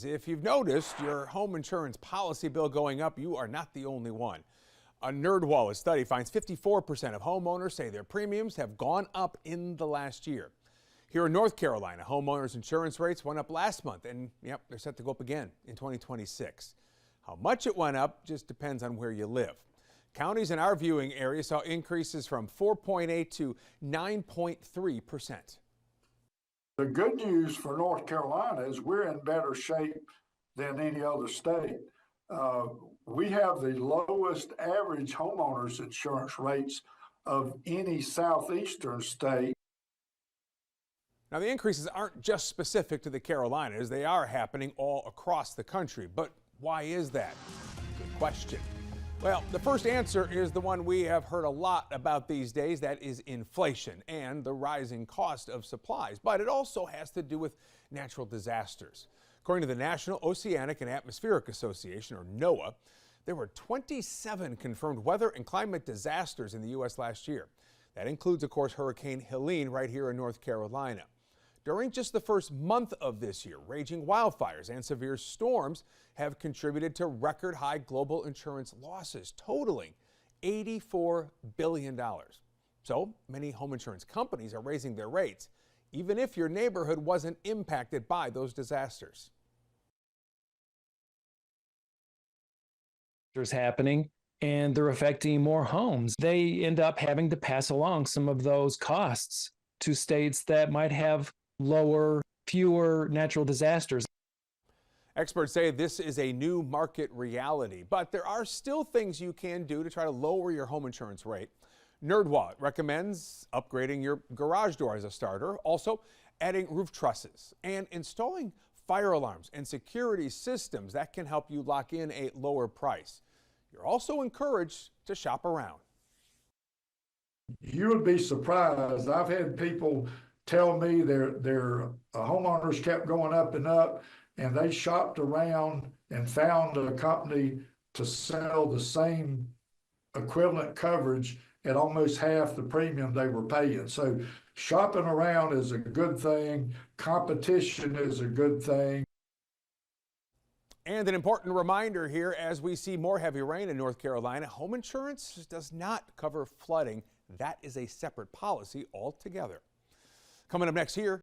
is. If you've noticed your home insurance policy bill going up, you are not the only one. A NerdWallet study finds 54% of homeowners say their premiums have gone up in the last year. Here in North Carolina, homeowners insurance rates went up last month, and yep, they're set to go up again in 2026. How much it went up just depends on where you live. Counties in our viewing area saw increases from 4.8 to 9.3%. The good news for North Carolina is we're in better shape than any other state. We have the lowest average homeowners insurance rates of any southeastern state. Now, the increases aren't just specific to the Carolinas. They are happening all across the country. But why is that? Good question. Well, the first answer is the one we have heard a lot about these days. That is inflation and the rising cost of supplies. But it also has to do with natural disasters. According to the National Oceanic and Atmospheric Association, or NOAA, there were 27 confirmed weather and climate disasters in the U.S. last year. That includes, of course, Hurricane Helene right here in North Carolina. During just the first month of this year, raging wildfires and severe storms have contributed to record high global insurance losses, totaling $84 billion. So many home insurance companies are raising their rates, even if your neighborhood wasn't impacted by those disasters. Happening, and they're affecting more homes. They end up having to pass along some of those costs to states that might have fewer natural disasters. Experts say this is a new market reality, but there are still things you can do to try to lower your home insurance rate. NerdWallet recommends upgrading your garage door as a starter, also adding roof trusses and installing fire alarms and security systems that can help you lock in a lower price. You're also encouraged to shop around. You would be surprised. I've had people tell me their homeowners kept going up and up, and they shopped around and found a company to sell the same equivalent coverage at almost half the premium they were paying. So shopping around is a good thing. Competition is a good thing. And an important reminder here, as we see more heavy rain in North Carolina, home insurance does not cover flooding. That is a separate policy altogether. Coming up next here.